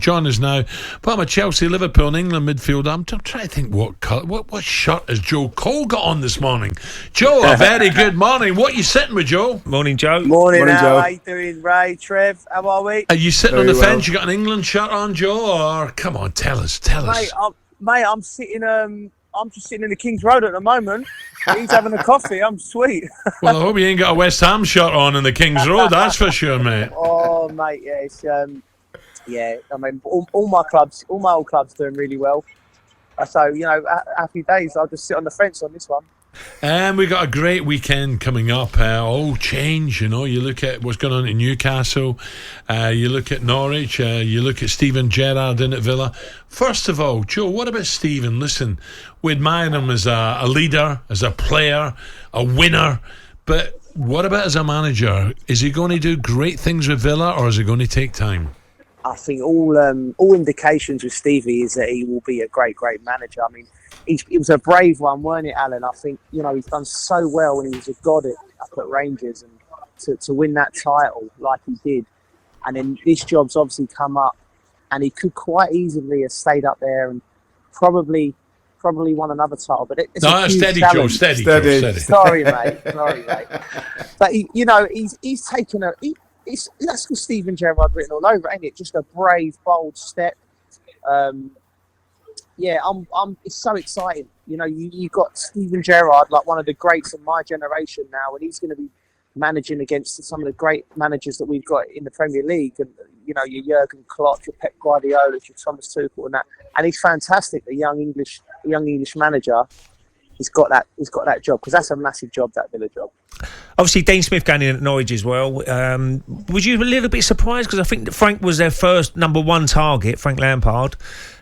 join us now. But I'm a Chelsea, Liverpool and England midfielder. I'm trying to think what shirt has Joe Cole got on this morning. Joe, a very good morning. What are you sitting with, Joe? Morning, Joe. Morning, Joe. How you doing, Ray, Trev? How are we? Are you sitting on the fence? You got an England shirt on, Joe? Or come on, tell us. Mate, I'm sitting. I'm just sitting in the King's Road at the moment. He's having a coffee. I'm sweet. Well, I hope you ain't got a West Ham shirt on in the King's Road. That's for sure, mate. Oh, mate, yeah, it's yeah. I mean, all my old clubs doing really well. So happy days. I'll just sit on the fence on this one. And we got a great weekend coming up. All change, you look at what's going on in Newcastle, you look at Norwich, you look at Steven Gerrard in at Villa. First of all, Joe, what about Steven? Listen, we admire him as a leader, as a player, a winner, but what about as a manager? Is he going to do great things with Villa, or is it going to take time? I think all indications with Stevie is that he will be a great manager. I mean, it was a brave one, weren't it, Alan? I think, he's done so well when he was a god up at Rangers, and to win that title like he did. And then this job's obviously come up, and he could quite easily have stayed up there and probably won another title. But it's a huge steady, challenge. Joe, steady. Sorry, mate. But he's taken that's got Steven Gerrard written all over it, ain't it? Just a brave, bold step. It's so exciting. You got Steven Gerrard, like one of the greats of my generation now, and he's going to be managing against some of the great managers that we've got in the Premier League, and your Jurgen Klopp, your Pep Guardiola, your Thomas Tuchel, and that. And he's fantastic, the young English manager. He's got that job, because that's a massive job, that Villa job. Obviously, Dean Smith going in at Norwich as well. Was you a little bit surprised? Because I think that Frank was their first number one target, Frank Lampard,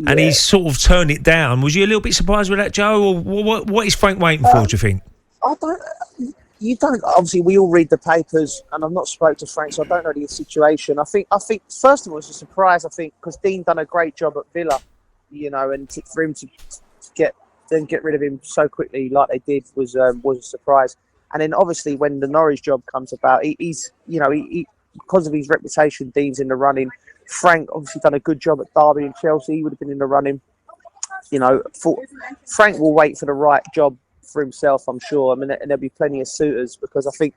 and he's sort of turned it down. Was you a little bit surprised with that, Joe? Or what is Frank waiting for, do you think? You don't. Obviously, we all read the papers, and I've not spoke to Frank, so I don't know the situation. I think first of all, it's a surprise. I think because Dean done a great job at Villa, and for him to get rid of him so quickly like they did was a surprise. And then obviously when the Norwich job comes about, he's because of his reputation, Dean's in the running. Frank obviously done a good job at Derby and Chelsea. He would have been in the running. Frank will wait for the right job for himself, I'm sure. I mean, and there'll be plenty of suitors, because I think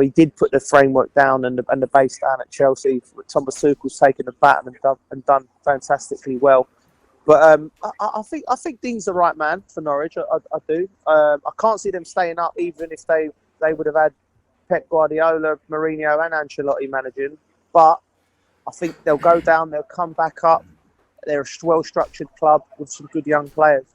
he did put the framework down and the base down at Chelsea. Thomas Tuchel's taken the baton and done fantastically well. But I think Dean's the right man for Norwich. I do. I can't see them staying up, even if they would have had Pep Guardiola, Mourinho and Ancelotti managing. But I think they'll go down, they'll come back up. They're a well-structured club with some good young players.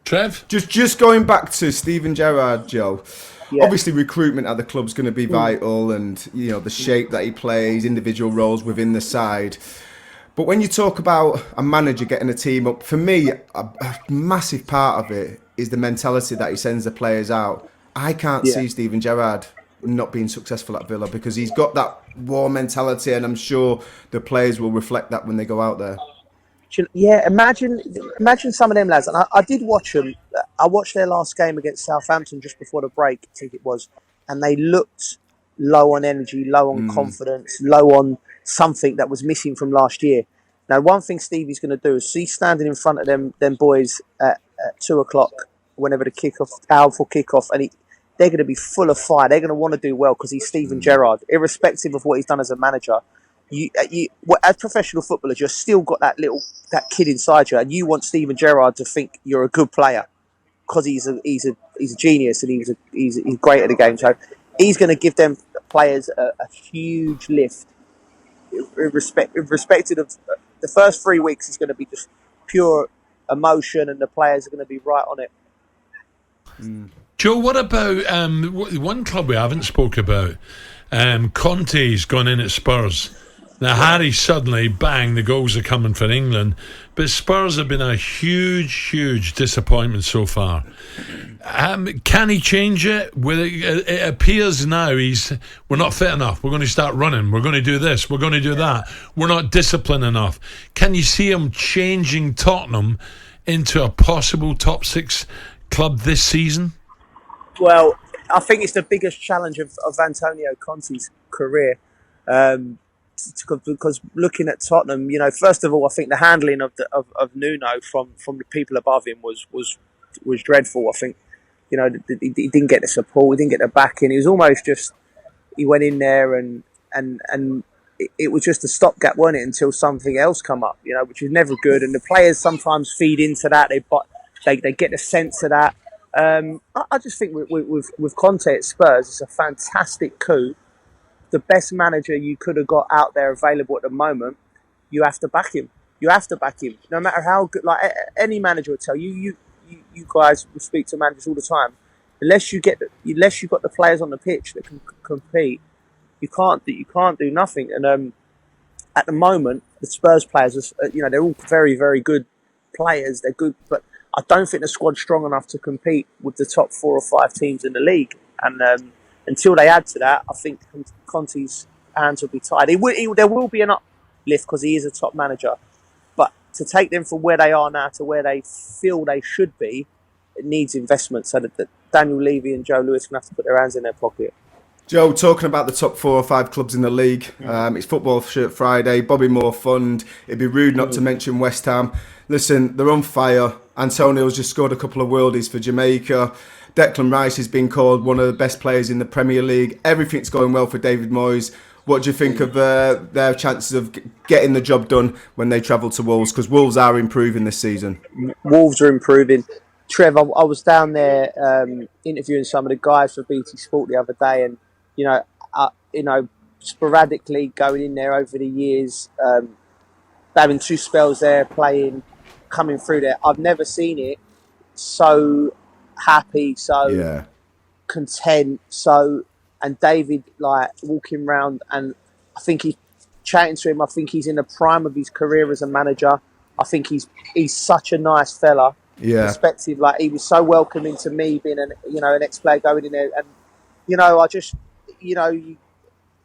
Trev? Just going back to Steven Gerrard, Joe. Yeah. Obviously, recruitment at the club's going to be vital, and the shape that he plays, individual roles within the side. But when you talk about a manager getting a team up, for me, a massive part of it is the mentality that he sends the players out. I can't see Steven Gerrard not being successful at Villa, because he's got that war mentality, and I'm sure the players will reflect that when they go out there. Yeah, imagine some of them lads. And I did watch them. I watched their last game against Southampton just before the break, I think it was. And they looked low on energy, low on confidence, low on something that was missing from last year. Now, one thing Stevie's going to do is he's standing in front of them boys at 2:00 whenever the hour for kickoff, and they're going to be full of fire. They're going to want to do well because he's Steven Gerrard, irrespective of what he's done as a manager. As professional footballers, you've still got that kid inside you, and you want Steven Gerrard to think you're a good player because he's a genius and he's great at the game. So he's going to give them players a huge lift. Irrespective of the first 3 weeks, is going to be just pure emotion, and the players are going to be right on it. Joe, what about one club we haven't spoke about? Conte's gone in at Spurs. Now, Harry suddenly, bang, the goals are coming for England. But Spurs have been a huge disappointment so far. Can he change it? It appears now we're not fit enough. We're going to start running. We're going to do this. We're going to do that. We're not disciplined enough. Can you see him changing Tottenham into a possible top 6 club this season? Well, I think it's the biggest challenge of Antonio Conte's career. because looking at Tottenham, first of all, I think the handling of Nuno from the people above him was dreadful. I think, he didn't get the support, he didn't get the backing. He was almost just, he went in there and it was just a stopgap, wasn't it, until something else come up, which is never good. And the players sometimes feed into that. They get the sense of that. I just think with Conte at Spurs, it's a fantastic coup. The best manager you could have got out there available at the moment. You have to back him. You have to back him, no matter how good. Like any manager will tell you. You guys will speak to managers all the time. Unless you've got the players on the pitch that can compete, you can't do nothing. And at the moment, the Spurs players, they're all very, very good players. They're good, but I don't think the squad's strong enough to compete with the top 4 or 5 teams in the league. And until they add to that, I think Conte's hands will be tied. There will be an uplift because he is a top manager. But to take them from where they are now to where they feel they should be, it needs investment. So that Daniel Levy and Joe Lewis can have to put their hands in their pocket. Joe, talking about the top 4 or 5 clubs in the league, it's Football Shirt Friday, Bobby Moore Fund. It'd be rude not to mention West Ham. Listen, they're on fire. Antonio's just scored a couple of worldies for Jamaica. Declan Rice has been called one of the best players in the Premier League. Everything's going well for David Moyes. What do you think of their chances of getting the job done when they travel to Wolves? Because Wolves are improving this season. Wolves are improving. Trev, I was down there interviewing some of the guys for BT Sport the other day, and sporadically going in there over the years, having 2 spells there, playing, coming through there. I've never seen it so happy, so content, and David walking around, and I think he's chatting to him. I think he's in the prime of his career as a manager. I think he's such a nice fella. Yeah. Perspective, he was so welcoming to me being an ex-player going in there, and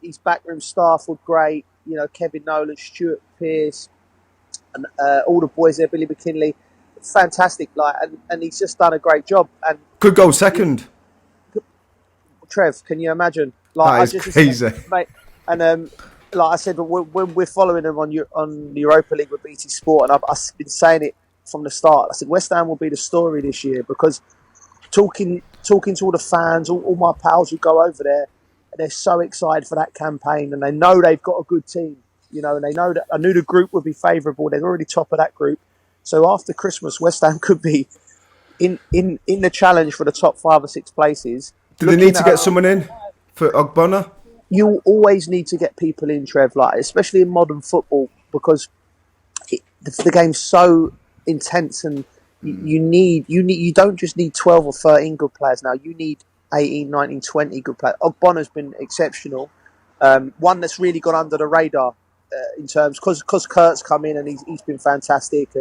his backroom staff were great. Kevin Nolan, Stuart Pearce, and all the boys there, Billy McKinley, fantastic. And he's just done a great job. And could go second. Trev, can you imagine? That is crazy, mate. And like I said, when we're following them on the Europa League with BT Sport, and I've been saying it from the start. I said West Ham will be the story this year, because talking to all the fans, all my pals who go over there, they're so excited for that campaign, and they know they've got a good team, and they know that I knew the group would be favourable. They're already top of that group, so after Christmas, West Ham could be in the challenge for the top 5 or 6 places. Do they need to get someone in for Ogbonna? You always need to get people in, Trev, especially in modern football, because the game's so intense, and you don't just need 12 or 13 good players now. You need 18, 19, 20 good players. Ogbonna's been exceptional. One that's really gone under the radar in terms, because Kurt's come in and he's been fantastic,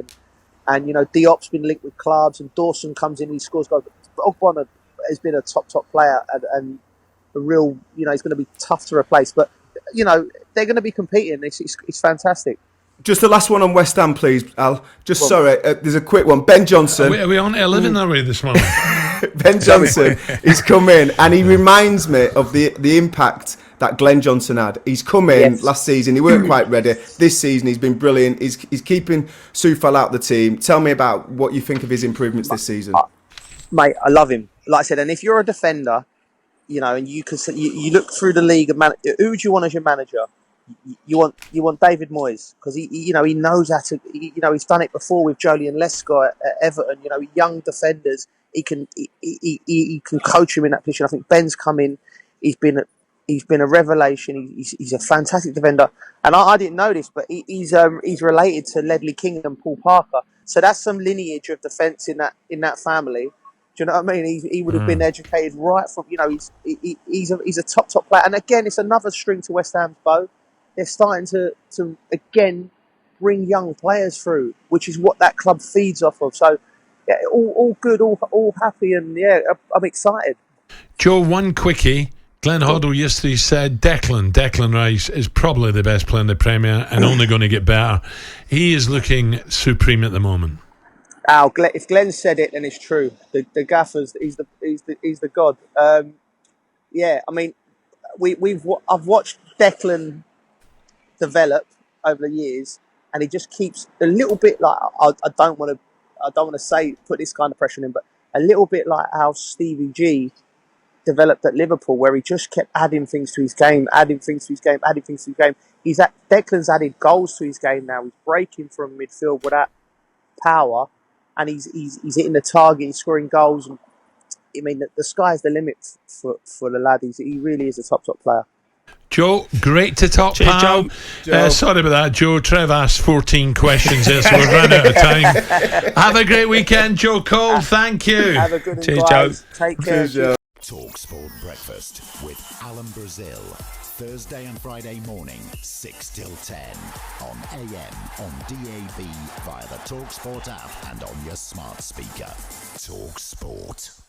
and Diop's been linked with clubs, and Dawson comes in, he scores goals. But Ogbonna has been a top player, and a real, he's going to be tough to replace. But they're going to be competing. It's fantastic. Just the last one on West Ham, please, Al. There's a quick one. Ben Johnson. Are we on 11 are we this morning? Ben Johnson, he's come in, and he reminds me of the impact that Glenn Johnson had. He's come in last season, he weren't quite ready. This season, he's been brilliant. He's keeping Soufal out the team. Tell me about what you think of his improvements this season. Mate, I love him. Like I said, and if you're a defender, and you look through the league, who do you want as your manager? You want David Moyes, because he knows how to. He's done it before with Joleon Lescott at Everton. Young defenders. He can coach him in that position. I think Ben's come in. He's been a revelation. He's a fantastic defender, and I didn't know this, but he's related to Ledley King and Paul Parker. So that's some lineage of defence in that family. Do you know what I mean? He would have been educated right from. He's a top player, and again, it's another string to West Ham's bow. They're starting to again bring young players through, which is what that club feeds off of. So, yeah, all good, all happy, and yeah, I'm excited. Joe, one quickie. Glenn Hoddle yesterday said Declan Rice is probably the best player in the Premier and only going to get better. He is looking supreme at the moment. Al, if Glenn said it, then it's true. The gaffers, he's the god. Yeah, I mean, I've watched Declan develop over the years, and he just keeps a little bit like I don't want to say put this kind of pressure on him, but a little bit like how Stevie G developed at Liverpool, where he just kept adding things to his game. Declan's added goals to his game now. He's breaking from midfield with that power, and he's hitting the target, he's scoring goals. And I mean, the sky's the limit for the lad. He really is a top player. Joe, great to talk, Cheers, pal. Joe. Sorry about that, Joe. Trev asked 14 questions there, so we've run out of time. Have a great weekend, Joe Cole. Thank you. Have a good one, Cheers, guys. Joe. Take care. Cheers, Joe. talkSPORT Breakfast with Alan Brazil. Thursday and Friday morning, 6 till 10. On AM, on DAB, via the talkSPORT app and on your smart speaker. talkSPORT.